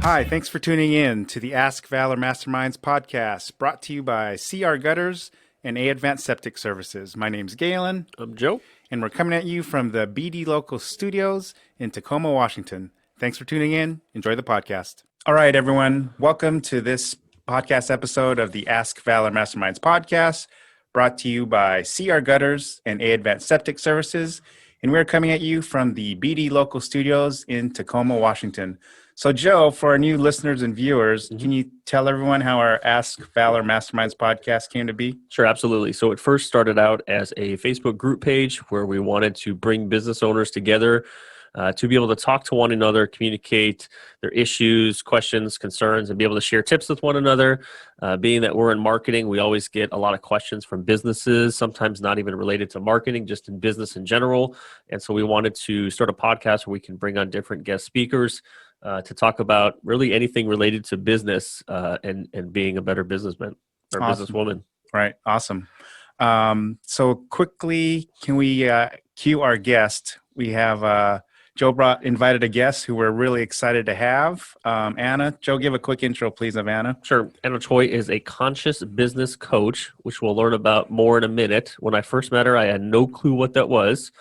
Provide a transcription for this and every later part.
Hi, thanks for tuning in to the Ask Valor Masterminds Podcast, brought to you by CR Gutters and A Advanced Septic Services. My name's Galen. I'm Joe. And we're coming at you from the BD Local Studios in Tacoma, Washington. Thanks for tuning in. Enjoy the podcast. All right, everyone. Welcome to this podcast episode of the Ask Valor Masterminds Podcast, brought to you by CR Gutters and A Advanced Septic Services. And we're coming at you from the BD Local Studios in Tacoma, Washington. So, Joe, for our new listeners and viewers, can you tell everyone how our Ask Valor Masterminds podcast came to be? Sure, absolutely. So it first started out as a Facebook group page where we wanted to bring business owners together to be able to talk to one another, communicate their issues, questions, concerns, and be able to share tips with one another. Being that we're in marketing, we always get a lot of questions from businesses, sometimes not even related to marketing, just in business in general. And so we wanted to start a podcast where we can bring on different guest speakers to talk about really anything related to business and being a better businessman or businesswoman. Right. Awesome. So quickly, can we cue our guest? We have Joe invited a guest who we're really excited to have. Anna. Joe, give a quick intro, please, of Anna. Sure. Anna Choi is a conscious business coach, which we'll learn about more in a minute. When I first met her, I had no clue what that was.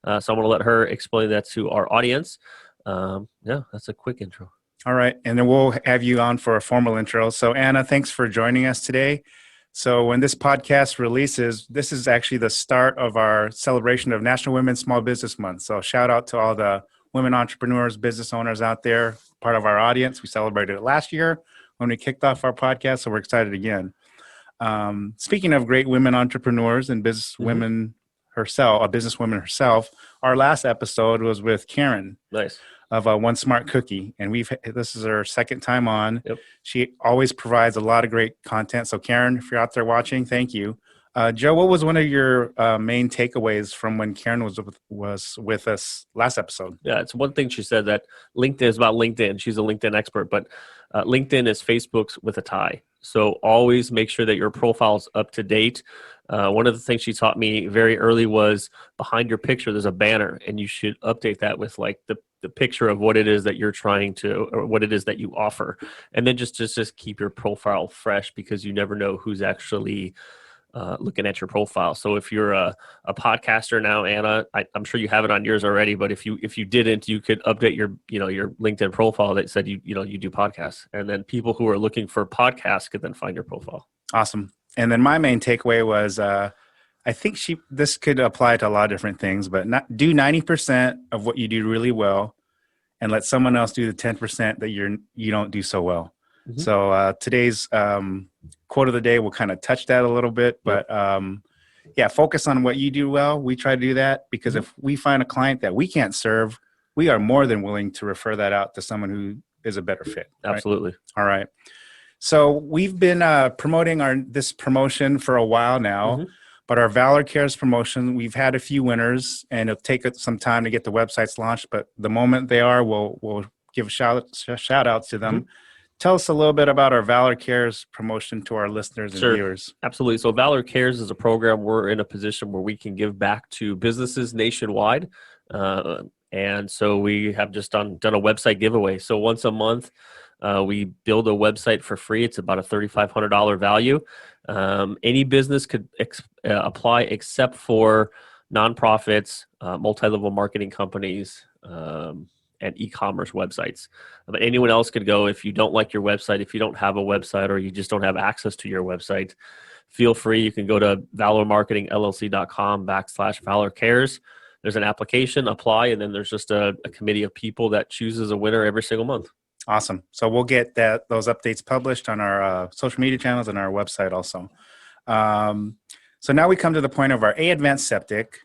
So I'm going to let her explain that to our audience. Yeah, that's a quick intro. All right. And then we'll have you on for a formal intro. So Anna, thanks for joining us today. So when this podcast releases, this is actually the start of our celebration of National Women's Small Business Month. So shout out to all the women entrepreneurs, business owners out there, part of our audience. We celebrated it last year when we kicked off our podcast. So we're excited again. Speaking of great women entrepreneurs and business women herself, a businesswoman herself, our last episode was with Karen. Nice. Of One Smart Cookie. And this is her second time on. Yep. She always provides a lot of great content. So Karen, if you're out there watching, thank you. Joe, what was one of your main takeaways from when Karen was with us last episode? Yeah, it's one thing she said that LinkedIn is about LinkedIn. She's a LinkedIn expert, but LinkedIn is Facebook's with a tie. So always make sure that your profile is up to date. One of the things she taught me very early was behind your picture, there's a banner, and you should update that with like the picture of what it is that you're trying to, or what it is that you offer. And then just keep your profile fresh, because you never know who's actually looking at your profile. So if you're a podcaster now, Anna, I'm sure you have it on yours already, but if you didn't, you could update your LinkedIn profile that said you do podcasts, and then people who are looking for podcasts could then find your profile. Awesome. And then my main takeaway was I think this could apply to a lot of different things, but do 90% of what you do really well, and let someone else do the 10% that you don't do so well. Mm-hmm. So today's quote of the day will kind of touch that a little bit, but focus on what you do well. We try to do that because if we find a client that we can't serve, we are more than willing to refer that out to someone who is a better fit. Right? Absolutely. All right. So we've been promoting this promotion for a while now, but our Valor Cares promotion, we've had a few winners, and it'll take some time to get the websites launched. But the moment they are, we'll give a shout out to them. Tell us a little bit about our Valor Cares promotion to our listeners and viewers. Absolutely. So Valor Cares is a program. We're in a position where we can give back to businesses nationwide. And so we have just done a website giveaway. So once a month, we build a website for free. It's about a $3,500 value. Any business could apply except for nonprofits, multi-level marketing companies, and e-commerce websites. But anyone else could go. If you don't like your website, if you don't have a website, or you just don't have access to your website, feel free. You can go to valormarketingllc.com/Valor Cares. There's an application, apply, and then there's just a committee of people that chooses a winner every single month. Awesome. So we'll get those updates published on our social media channels and our website also. So now we come to the point of our A Advanced Septic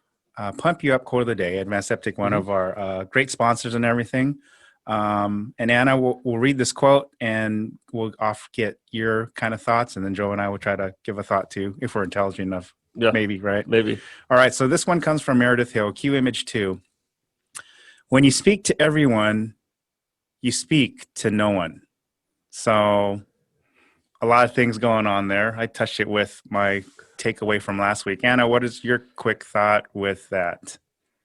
Pump You Up quote of the day. Advanced Septic, one of our great sponsors and everything. And Anna will read this quote, and we'll get your kind of thoughts, and then Joe and I will try to give a thought too, if we're intelligent enough. Yeah, maybe, right? Maybe. All right. So this one comes from Meredith Hill, Q Image 2. When you speak to everyone, you speak to no one. So a lot of things going on there. I touched it with my takeaway from last week. Anna, what is your quick thought with that?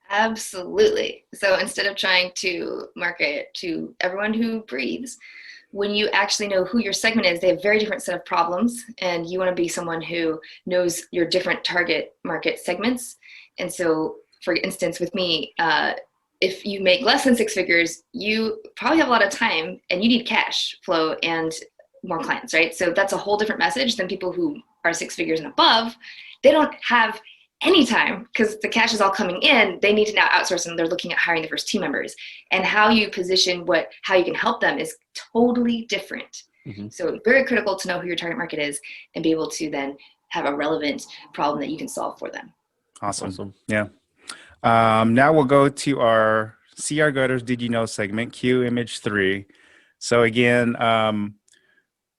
Absolutely. So instead of trying to market to everyone who breathes, when you actually know who your segment is, they have very different set of problems, and you want to be someone who knows your different target market segments. And so, for instance, with me, if you make less than six figures, you probably have a lot of time and you need cash flow and more clients, right? So that's a whole different message than people who are six figures and above. They don't have any time because the cash is all coming in. They need to now outsource, and they're looking at hiring the first team members. And how you position how you can help them is totally different. Mm-hmm. So very critical to know who your target market is and be able to then have a relevant problem that you can solve for them. Awesome. Yeah. Now we'll go to our See Our Gutters Did You Know segment, Cue Image 3. So again,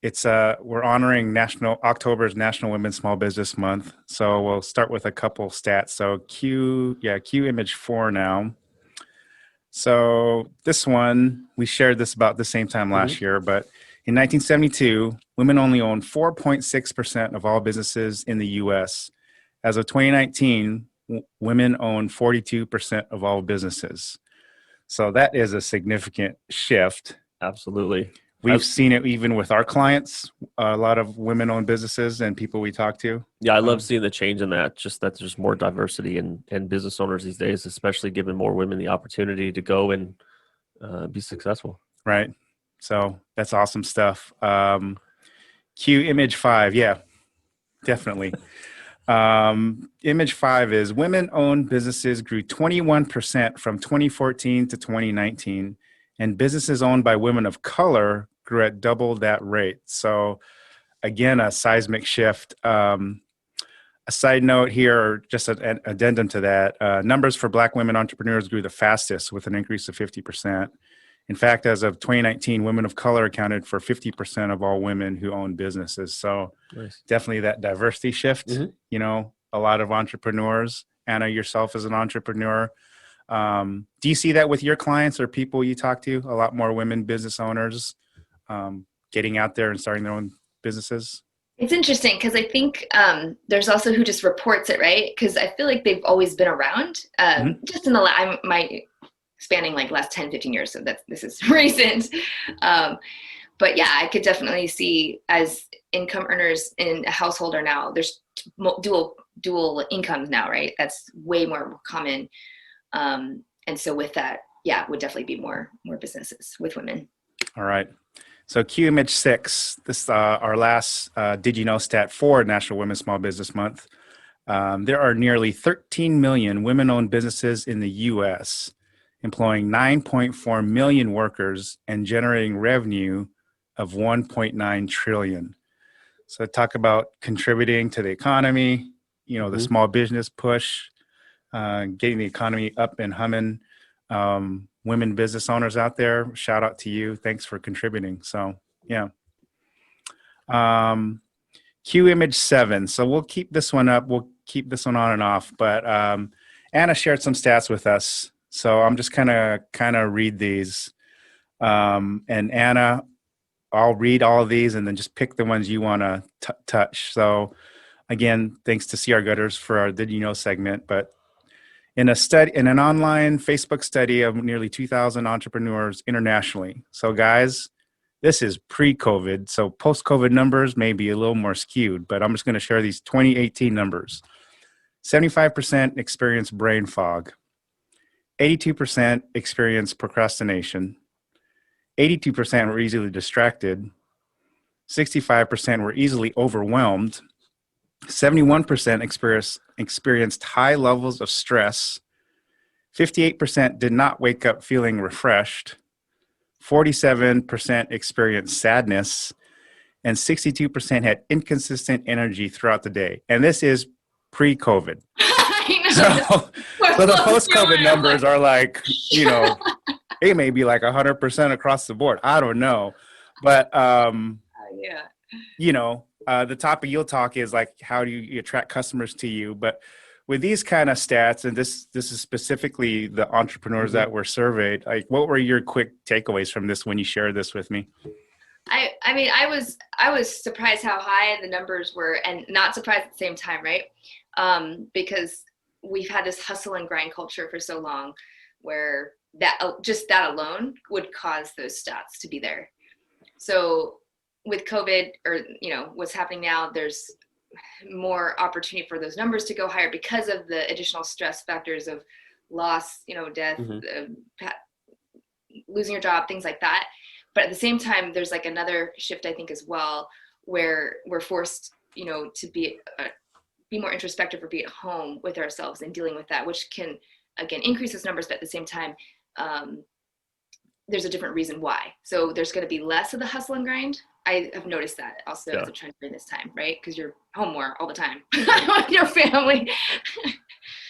we're honoring October's National Women's Small Business Month. So we'll start with a couple stats. So cue image 4 now. So this one, we shared this about the same time last year, but in 1972, women only owned 4.6% of all businesses in the U.S. As of 2019, women own 42% of all businesses. So that is a significant shift. Absolutely. We've seen it even with our clients, a lot of women-owned businesses and people we talk to. Yeah, I love seeing the change in that, just that there's more diversity in business owners these days, especially giving more women the opportunity to go and be successful. Right. So that's awesome stuff. Cue image 5. Yeah, definitely. Image 5 is women-owned businesses grew 21% from 2014 to 2019. And businesses owned by women of color grew at double that rate. So again, a seismic shift. A side note here, just an addendum to that, numbers for Black women entrepreneurs grew the fastest with an increase of 50%. In fact, as of 2019, women of color accounted for 50% of all women who own businesses. So nice. Definitely that diversity shift, you know, a lot of entrepreneurs. Anna, yourself as an entrepreneur. Do you see that with your clients or people you talk to? A lot more women business owners getting out there and starting their own businesses? It's interesting because I think there's also who just reports it, right? Because I feel like they've always been around. Just in my spanning like last 10, 15 years, so this is recent. But yeah, I could definitely see as income earners in a household are now, there's dual incomes now, right? That's way more common. And so with that, yeah, would definitely be more businesses with women. All right. So cue image 6, this our last Did You Know stat for National Women's Small Business Month. There are nearly 13 million women-owned businesses in the U.S., employing 9.4 million workers and generating revenue of 1.9 trillion. So talk about contributing to the economy, you know, the small business push, getting the economy up and humming. Women business owners out there, shout out to you. Thanks for contributing. So, yeah. Cue image 7. So we'll keep this one up. We'll keep this one on and off. But Anna shared some stats with us. So I'm just kind of read these. And Anna, I'll read all of these and then just pick the ones you want to touch. So again, thanks to See Our Gutters for our Did You Know segment. But in an online Facebook study of nearly 2,000 entrepreneurs internationally. So guys, this is pre-COVID. So post-COVID numbers may be a little more skewed, but I'm just going to share these 2018 numbers. 75% experienced brain fog. 82% experienced procrastination. 82% were easily distracted. 65% were easily overwhelmed. 71% experienced high levels of stress. 58% did not wake up feeling refreshed. 47% experienced sadness. And 62% had inconsistent energy throughout the day. And this is pre-COVID. So the post-COVID numbers are like, you know, it may be like 100% across the board. I don't know. But, you know, the topic you'll talk is like, how do you attract customers to you? But with these kind of stats, and this is specifically the entrepreneurs that were surveyed, like what were your quick takeaways from this when you shared this with me? I mean, I was surprised how high the numbers were, and not surprised at the same time, right? Because we've had this hustle and grind culture for so long where that alone would cause those stats to be there. So with COVID, or, what's happening now, there's more opportunity for those numbers to go higher because of the additional stress factors of loss, death, losing your job, things like that. But at the same time, there's like another shift, I think, as well, where we're forced, to be more introspective or be at home with ourselves and dealing with that, which can, again, increase those numbers. But at the same time, there's a different reason why. So there's going to be less of the hustle and grind. I have noticed that also as a trend during this time, right? Because you're home more all the time with your family.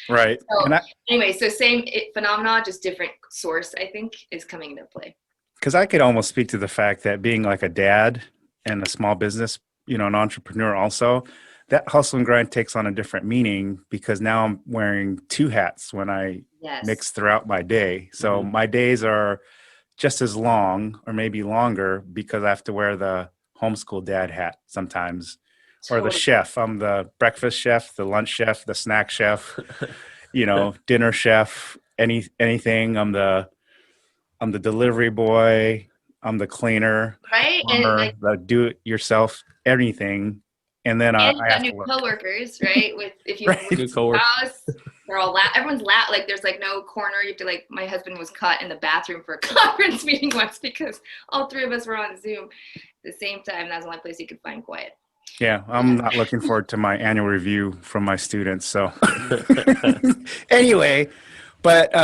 Right. So, anyway, so same phenomena, just different source, I think, is coming into play. Because I could almost speak to the fact that being like a dad and a small business, an entrepreneur also, that hustle and grind takes on a different meaning because now I'm wearing two hats when I mix throughout my day. So my days are just as long or maybe longer because I have to wear the homeschool dad hat sometimes. Or the chef. I'm the breakfast chef, the lunch chef, the snack chef, dinner chef, anything. I'm the delivery boy. I'm the cleaner, right? plumber, and the do-it-yourself anything. And then I have new coworkers, right? With if you right. have a house, they're all everyone's like there's like no corner. You have to my husband was caught in the bathroom for a conference meeting once because all three of us were on Zoom at the same time. That's the only place you could find quiet. Yeah, I'm not looking forward to my annual review from my students. So anyway, but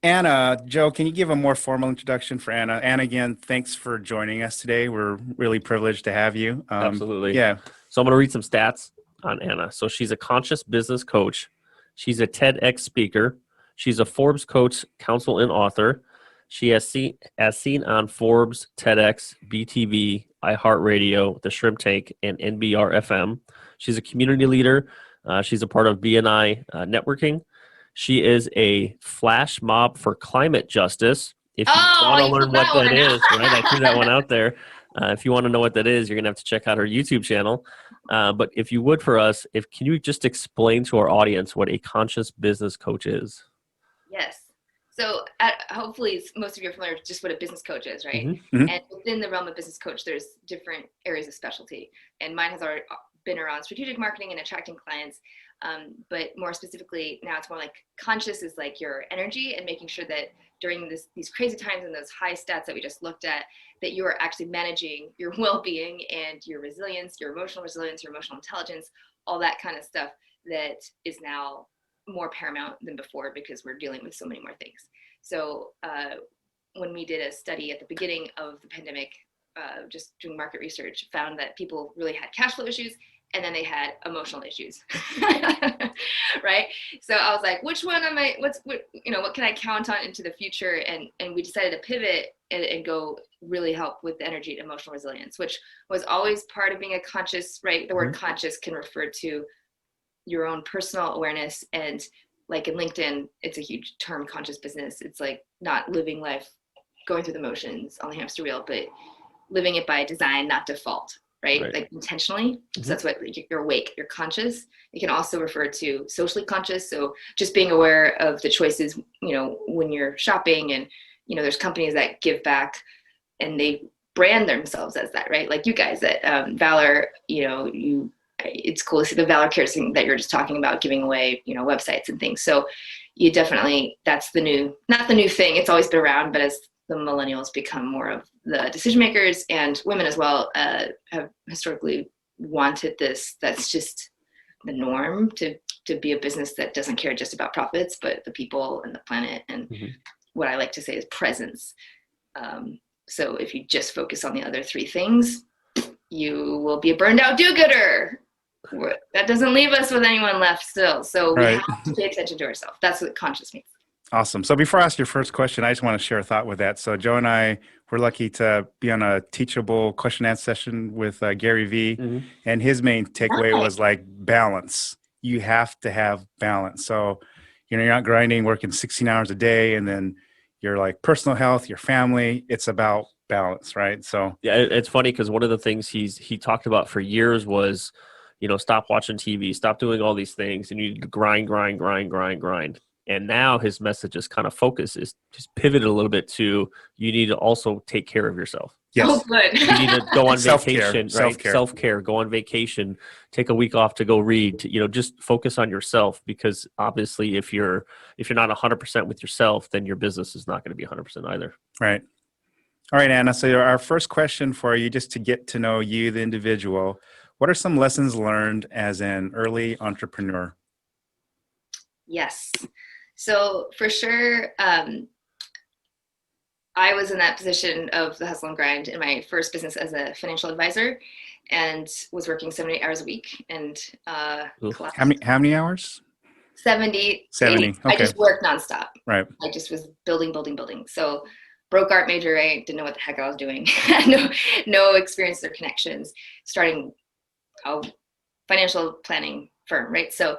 Anna, Joe, can you give a more formal introduction for Anna? Anna, again, thanks for joining us today. We're really privileged to have you. Absolutely. Yeah. So I'm going to read some stats on Anna. So she's a conscious business coach. She's a TEDx speaker. She's a Forbes Coaches Council Author. She has seen on Forbes, TEDx, BTV, iHeartRadio, The Shrimp Tank, and NBR FM. She's a community leader. She's a part of BNI networking. She is a flash mob for climate justice. If you want to learn what that is, right? I threw that one out there. If you want to know what that is, you're going to have to check out her YouTube channel. But if you would for us, can you just explain to our audience what a conscious business coach is? Yes. So hopefully most of you are familiar with just what a business coach is, right? Mm-hmm. And within the realm of business coach, there's different areas of specialty. And mine has already been around strategic marketing and attracting clients. But more specifically, now it's more like conscious is like your energy and making sure that during these crazy times and those high stats that we just looked at, that you are actually managing your well-being and your resilience, your emotional intelligence, all that kind of stuff that is now more paramount than before because we're dealing with so many more things. So when we did a study at the beginning of the pandemic, just doing market research, found that people really had cash flow issues and then they had emotional issues, right? So I was like, which one what can I count on into the future? And we decided to pivot and go really help with the energy and emotional resilience, which was always part of being a conscious, right? The word conscious can refer to your own personal awareness. And like in LinkedIn, it's a huge term, conscious business. It's like not living life, going through the motions on the hamster wheel, but living it by design, not default, right? Like intentionally. So that's what you're awake, you're conscious. It can also refer to socially conscious. So just being aware of the choices, when you're shopping and, there's companies that give back and they brand themselves as that, right? Like you guys at Valor, it's cool to see the Valor Cares thing that you're just talking about, giving away, websites and things. So you definitely, that's not the new thing. It's always been around, but as the millennials become more of the decision makers and women as well, have historically wanted this. That's just the norm to be a business that doesn't care just about profits, but the people and the planet and what I like to say is presence. So if you just focus on the other three things, you will be a burned out do-gooder. That doesn't leave us with anyone left still. So we have to pay attention to ourselves. That's what conscious means. Awesome. So before I ask your first question, I just want to share a thought with that. So Joe and I were lucky to be on a teachable question and answer session with Gary Vee. And his main takeaway was like balance. You have to have balance. So, you're not grinding, working 16 hours a day, and then your like personal health, your family, it's about balance, right? So yeah, it's funny because one of the things he talked about for years was, stop watching TV, stop doing all these things, and you need to grind. And now his message is kind of focused, is just pivoted a little bit to, you need to also take care of yourself. Yes. Oh, good. You need to go on Self-care, vacation, right? self-care. Self-care, go on vacation, take a week off to go read, just focus on yourself, because obviously if you're not 100% with yourself, then your business is not going to be 100% either. Right. All right, Anna. So our first question for you, just to get to know you, the individual, what are some lessons learned as an early entrepreneur? Yes. So for sure, I was in that position of the hustle and grind in my first business as a financial advisor, and was working 70 hours a week, and collapsed. How many hours? 70. 70. 80. I Okay. just worked nonstop. Right. I just was building. So broke art major, right? Didn't know what the heck I was doing. no experience or connections, starting a financial planning firm, right? So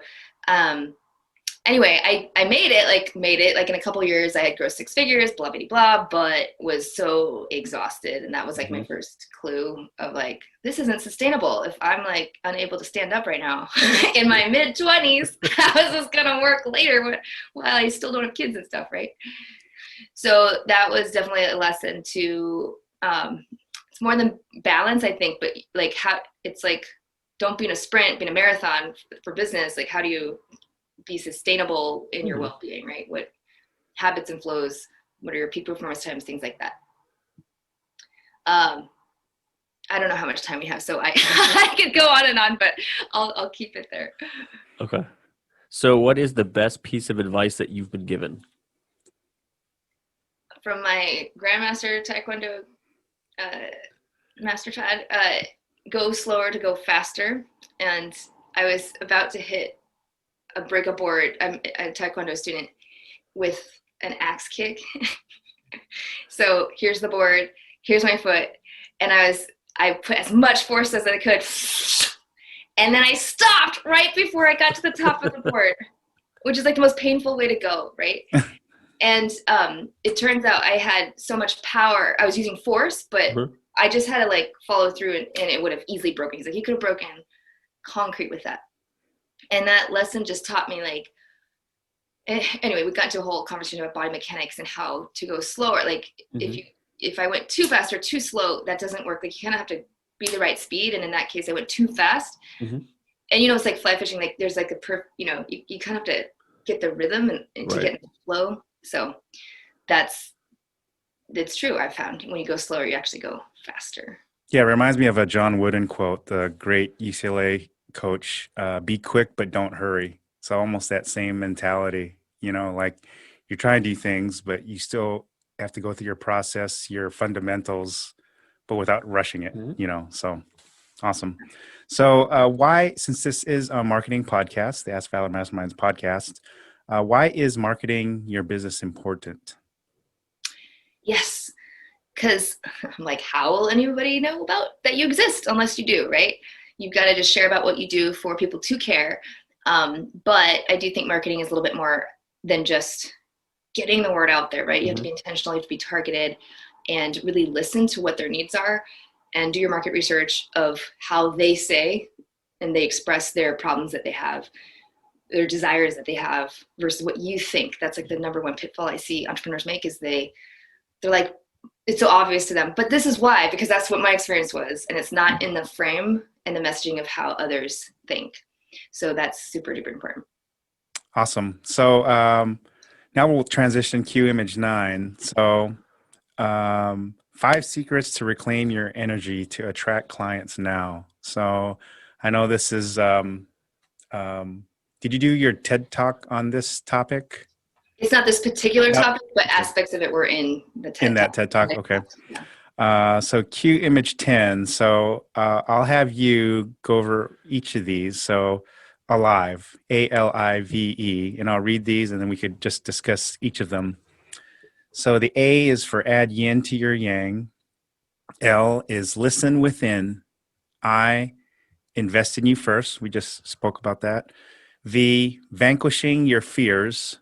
anyway, I made it like in a couple of years. I had grossed 6 figures, blah, blah, blah, but was so exhausted. And that was like my first clue of like, this isn't sustainable. If I'm like unable to stand up right now in my mid 20s, how is this going to work later while I still don't have kids and stuff, right? So that was definitely a lesson to, it's more than balance, I think, but like how it's like, don't be in a sprint, be in a marathon for business. Like, how do you be sustainable in your well-being, right? What habits and flows, what are your peak performance times, things like that. I don't know how much time we have, so I I could go on and on, but I'll keep it there. Okay. So what is the best piece of advice that you've been given? From my Grandmaster Taekwondo Master Chad, go slower to go faster. And I was about to hit break a board. I'm a Taekwondo student with an axe kick. So here's the board, here's my foot. And I put as much force as I could. And then I stopped right before I got to the top of the board, which is like the most painful way to go, right? And it turns out I had so much power. I was using force, but I just had to like follow through, and it would have easily broken. He's like, you could have broken concrete with that. And that lesson just taught me like, anyway, we got into a whole conversation about body mechanics and how to go slower. Like if I went too fast or too slow, that doesn't work. Like you kind of have to be the right speed. And in that case, I went too fast. And it's like fly fishing. Like there's like you kind of have to get the rhythm and to get in the flow. So it's true. I've found when you go slower, you actually go faster. Yeah, it reminds me of a John Wooden quote, the great UCLA coach, be quick, but don't hurry. So almost that same mentality, like you're trying to do things, but you still have to go through your process, your fundamentals, but without rushing it, so awesome. So why, since this is a marketing podcast, the Ask Valor Masterminds podcast, why is marketing your business important? Yes, because I'm like, how will anybody know about that you exist unless you do, right? You've got to just share about what you do for people to care. But I do think marketing is a little bit more than just getting the word out there, right? You have to be intentional, you have to be targeted, and really listen to what their needs are and do your market research of how they say and they express their problems that they have, their desires that they have versus what you think. That's like the number one pitfall I see entrepreneurs make is they're like, it's so obvious to them, but this is why, because that's what my experience was. And it's not in the frame and the messaging of how others think. So that's super duper important. Awesome. So now we'll transition Q image 9. So 5 secrets to reclaim your energy to attract clients now. So I know this is, did you do your TED talk on this topic? It's not this particular topic, but aspects of it were in the TED in that talk. TED talk. Okay. Yeah. So Q image 10. So I'll have you go over each of these. So alive, ALIVE, and I'll read these and then we could just discuss each of them. So the A is for add yin to your yang. L is listen within. I, invest in you first. We just spoke about that. V, vanquishing your fears.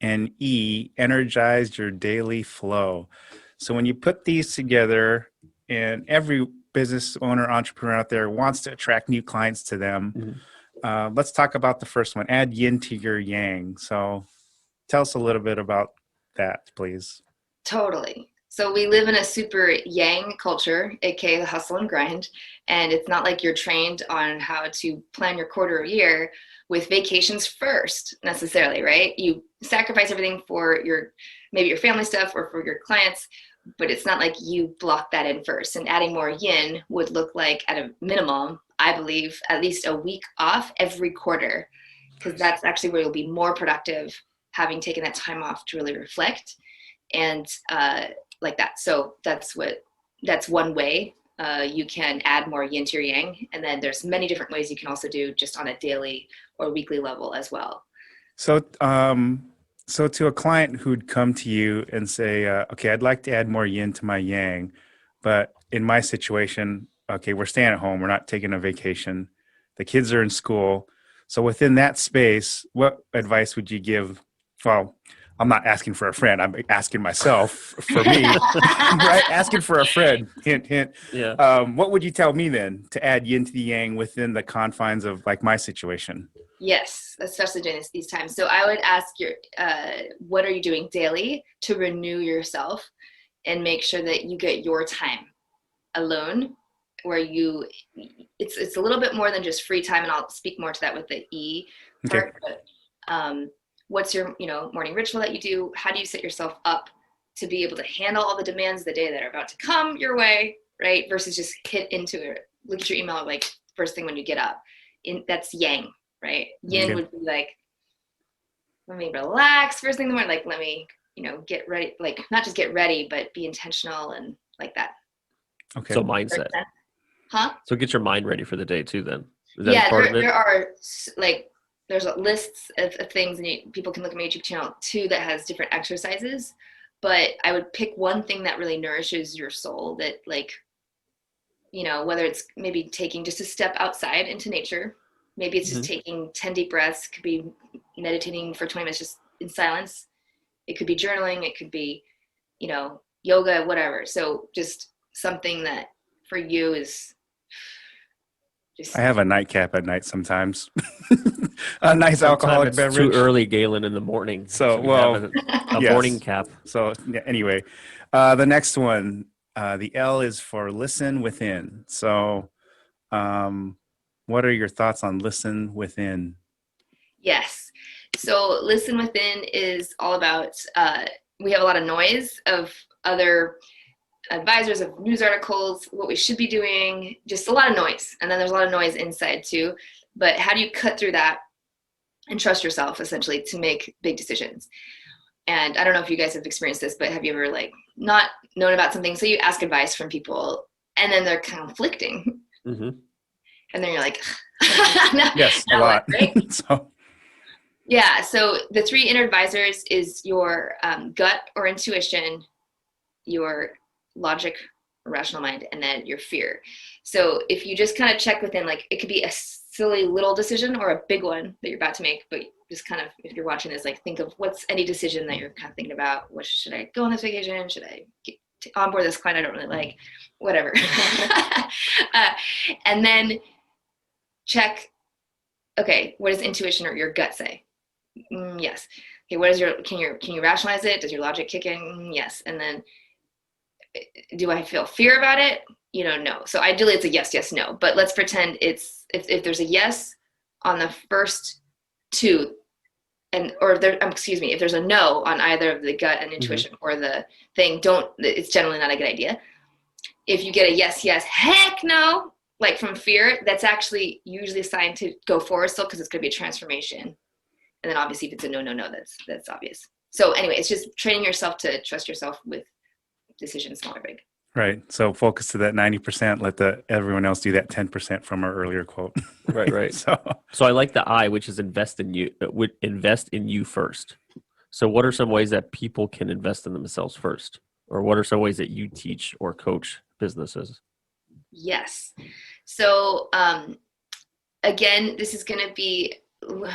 And E, energize your daily flow. So when you put these together, and every business owner, entrepreneur out there wants to attract new clients to them, let's talk about the first one, add yin to your yang. So tell us a little bit about that, please. Totally. So we live in a super yang culture, aka the hustle and grind. And it's not like you're trained on how to plan your quarter or year with vacations first necessarily, right? You sacrifice everything for maybe your family stuff or for your clients, but it's not like you block that in first. And adding more yin would look like, at a minimum, I believe, at least a week off every quarter, because that's actually where you'll be more productive, having taken that time off to really reflect. And like that. So that's one way you can add more yin to your yang. And then there's many different ways you can also do just on a daily or weekly level as well. So, so to a client who'd come to you and say, okay, I'd like to add more yin to my yang, but in my situation, okay, we're staying at home. We're not taking a vacation. The kids are in school. So within that space, what advice would you give? Well, I'm not asking for a friend. I'm asking myself for me, right? Asking for a friend. Hint, hint. Yeah. What would you tell me then to add yin to the yang within the confines of like my situation? Yes, especially during these times. So I would ask what are you doing daily to renew yourself and make sure that you get your time alone, where it's a little bit more than just free time. And I'll speak more to that with the E part. Okay. But, what's your morning ritual that you do? How do you set yourself up to be able to handle all the demands of the day that are about to come your way, right? Versus just hit into it, look at your email like first thing when you get up. That's yang, right? Yin would be like, let me relax first thing in the morning. Like, let me, get ready, like not just get ready, but be intentional and like that. Okay. So mindset. Huh? So get your mind ready for the day too then. Is that part of it? There are like, there's lists of things, and people can look at my YouTube channel too that has different exercises, but I would pick one thing that really nourishes your soul, that like, whether it's maybe taking just a step outside into nature, maybe it's just taking 10 deep breaths, could be meditating for 20 minutes just in silence. It could be journaling. It could be, yoga, whatever. So just something that for you is I have a nightcap at night sometimes. A nice alcoholic beverage. Too early, Galen, in the morning. So well, a yes. morning cap. So anyway, the next one, the L is for listen within. So what are your thoughts on listen within? Yes. So listen within is all about, we have a lot of noise of other advisors, of news articles, what we should be doing, just a lot of noise. And then there's a lot of noise inside too. But how do you cut through that and trust yourself essentially to make big decisions? And I don't know if you guys have experienced this, but have you ever like not known about something? So you ask advice from people and then they're conflicting. Mm-hmm. And then you're like, yes, a lot. Right? Yeah. So the three inner advisors is your gut or intuition, your logic or rational mind, and then your fear. So if you just kind of check within, like it could be a silly little decision or a big one that you're about to make, but just kind of, if you're watching this, like think of what's any decision that you're kind of thinking about. What should I go on this vacation? Should I onboard this client I don't really like? Whatever. And then check, okay, what does intuition or your gut say? Yes. Okay, what is can you rationalize it? Does your logic kick in? Yes. And then do I feel fear about it? No. So ideally it's a yes, yes, no. But let's pretend it's if there's a yes on the first two, if there's a no on either of the gut and intuition or the thing, it's generally not a good idea. If you get a yes, yes, heck no, like from fear, that's actually usually a sign to go forward still, because it's going to be a transformation. And then obviously if it's a no, that's obvious. So anyway, it's just training yourself to trust yourself with decisions, small or big. Right. So focus to that 90%, let everyone else do that 10% from our earlier quote. Right. So I like the I, which is invest in you, would invest in you first. So what are some ways that people can invest in themselves first? Or what are some ways that you teach or coach businesses? Yes. So again, this is going to be,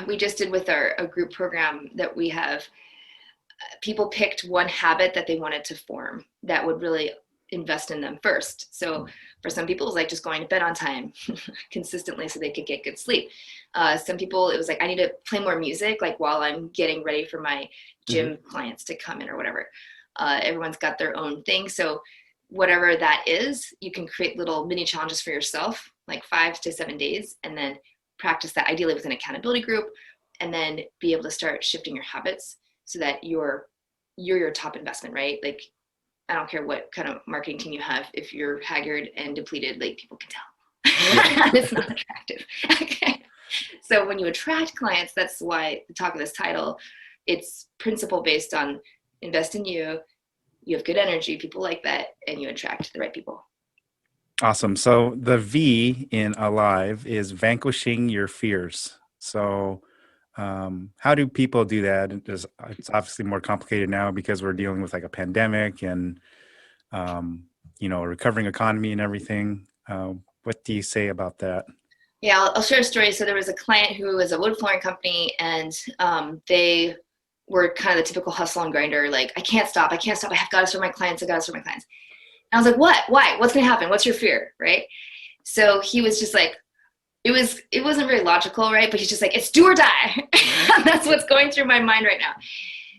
we just did with a group program that we have, people picked one habit that they wanted to form that would really invest in them first. So for some people, it was like just going to bed on time consistently so they could get good sleep. Some people, it was like, I need to play more music, like while I'm getting ready for my gym clients to come in or whatever. Everyone's got their own thing. So whatever that is, you can create little mini challenges for yourself, like 5 to 7 days, and then practice that ideally with an accountability group, and then be able to start shifting your habits so that you're your top investment, right? Like, I don't care what kind of marketing team you have. If you're haggard and depleted, like, people can tell. It's not attractive. Okay. So when you attract clients, that's why the talk of this title, it's principle based on invest in you. You have good energy, people like that, and you attract the right people. Awesome. So the V in Alive is vanquishing your fears. So how do people do that? It's obviously more complicated now because we're dealing with like a pandemic and, a recovering economy and everything. What do you say about that? Yeah, I'll share a story. So there was a client who was a wood flooring company, and they were kind of the typical hustle and grinder. Like, I can't stop. I have got to serve my clients. I got to serve my clients. And I was like, what? Why? What's going to happen? What's your fear? Right? So he was just like, it wasn't very logical, right? But he's just like, it's do or die. That's what's going through my mind right now.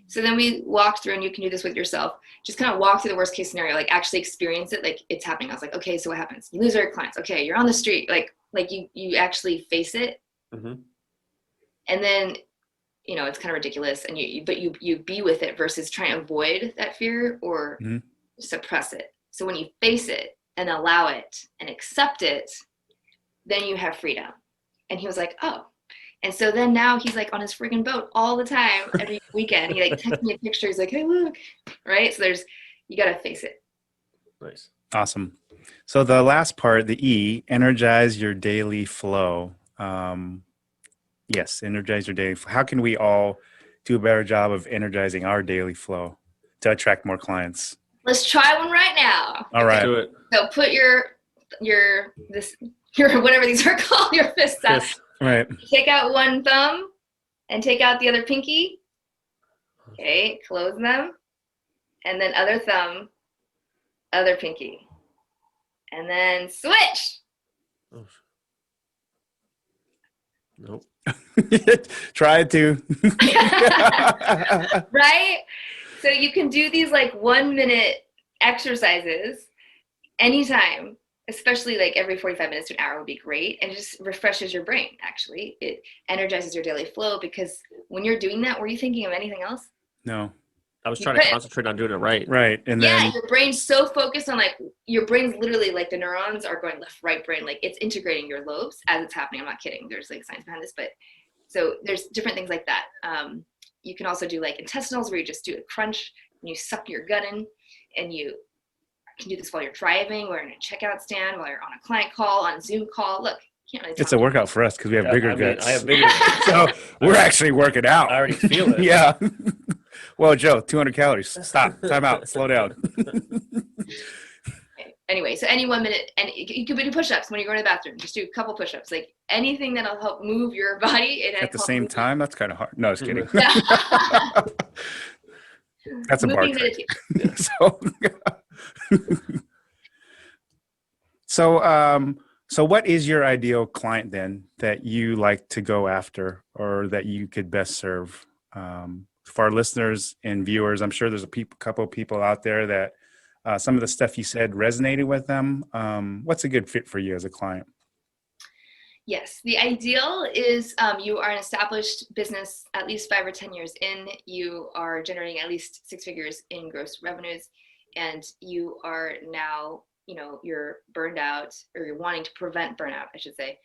So then we walked through, and you can do this with yourself. Just kind of walk through the worst case scenario, like actually experience it, like it's happening. I was like, okay, so what happens? You lose all your clients. Okay, you're on the street. Like you actually face it. And then, it's kind of ridiculous, and you be with it versus trying to avoid that fear or suppress it. So when you face it and allow it and accept it, then you have freedom. And he was like, oh. And so then now he's like on his freaking boat all the time, every weekend. He like texts me a picture. He's like, hey, look. Right? So you got to face it. Nice. Awesome. So the last part, the E, energize your daily flow. Yes, energize your daily flow. How can we all do a better job of energizing our daily flow to attract more clients? Let's try one right now. All right. Do it. So put your whatever these are called, your fists up. Yes. Right. Take out one thumb and take out the other pinky. Okay, close them. And then other thumb, other pinky. And then switch. Oh. Nope. Try it too. Right? So you can do these like 1-minute exercises anytime, especially like every 45 minutes to an hour would be great. And it just refreshes your brain, actually. It energizes your daily flow, because when you're doing that, were you thinking of anything else? No. I was trying to concentrate on doing it right. Right. And then your brain's so focused on, like, your brain's literally like the neurons are going left, right brain. Like, it's integrating your lobes as it's happening. I'm not kidding. There's like science behind this, but so there's different things like that. You can also do like intestinals, where you just do a crunch and you suck your gut in, and you can do this while you're driving, or in a checkout stand, while you're on a client call, on a Zoom call. Look, you can't really it's a workout for us because we have bigger guts. I have bigger guts. So we're actually working out. I already feel it. Yeah. Well, Joe, 200 calories. Stop. Time out. Slow down. Anyway, so any 1 minute, and you can do push-ups when you're going to the bathroom. Just do a couple push-ups, like anything that'll help move your body. At the same time? That's kind of hard. No, just kidding. That's a bar trick. So what is your ideal client then that you like to go after, or that you could best serve? For our listeners and viewers, I'm sure there's a couple of people out there that some of the stuff you said resonated with them. What's a good fit for you as a client? Yes, the ideal is you are an established business at least 5 or 10 years in. You are generating at least 6 figures in gross revenues, and you are now, you're burned out, or you're wanting to prevent burnout, I should say.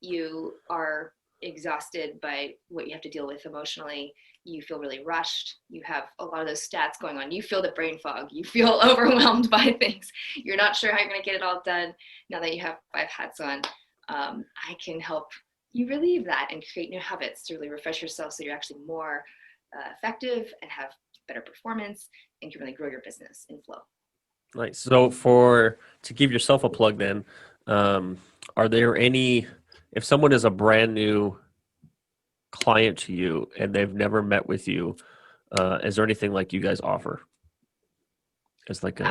You are exhausted by what you have to deal with emotionally. You feel really rushed. You have a lot of those stats going on. You feel the brain fog. You feel overwhelmed by things. You're not sure how you're going to get it all done. Now that you have 5 hats on, I can help you relieve that and create new habits to really refresh yourself, so you're actually more effective and have better performance and can really grow your business in flow. Nice. So to give yourself a plug then, are there any, if someone is a brand new client to you and they've never met with you, is there anything like you guys offer? It's like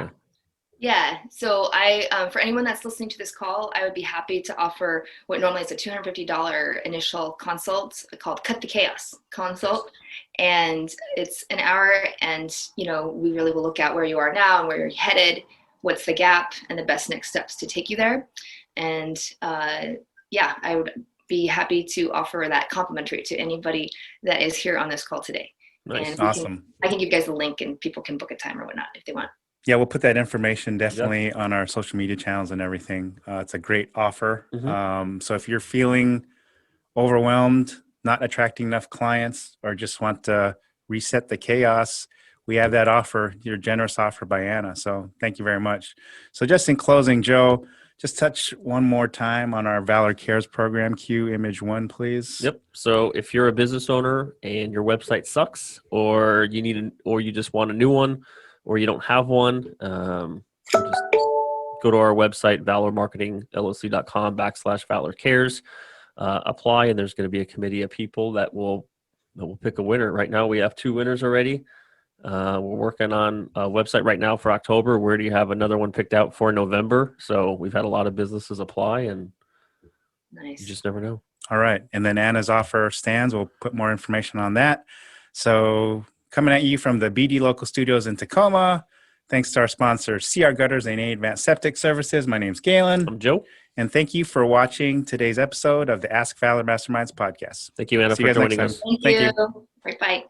Yeah. So for anyone that's listening to this call, I would be happy to offer what normally is a $250 initial consult called Cut the Chaos consult. And it's an hour, and, we really will look at where you are now and where you're headed, what's the gap, and the best next steps to take you there. And I would be happy to offer that complimentary to anybody that is here on this call today. Nice. And Awesome. I can give you guys the link, and people can book a time or whatnot if they want. Yeah, we'll put that information definitely on our social media channels and everything. It's a great offer. So if you're feeling overwhelmed, not attracting enough clients, or just want to reset the chaos, we have that offer, your generous offer by Anna. So thank you very much. So just in closing, Joe, just touch one more time on our Valor Cares program. Cue image 1, please. Yep. So if you're a business owner and your website sucks, or you just want a new one, or you don't have one, just go to our website, valormarketingllc.com/Valor Cares, apply, and there's going to be a committee of people that will pick a winner. Right now, we have 2 winners already. We're working on a website right now for October. We already have another one picked out for November. So we've had a lot of businesses apply, and Nice. you just never know. All right. And then Anna's offer stands. We'll put more information on that. So coming at you from the BD Local Studios in Tacoma. Thanks to our sponsor, CR Gutters and Advanced Septic Services. My name's Galen. I'm Joe. And thank you for watching today's episode of the Ask Valor Masterminds podcast. Thank you, Anna, See you for guys next joining us. time. Thank you. Thank you. Right, bye.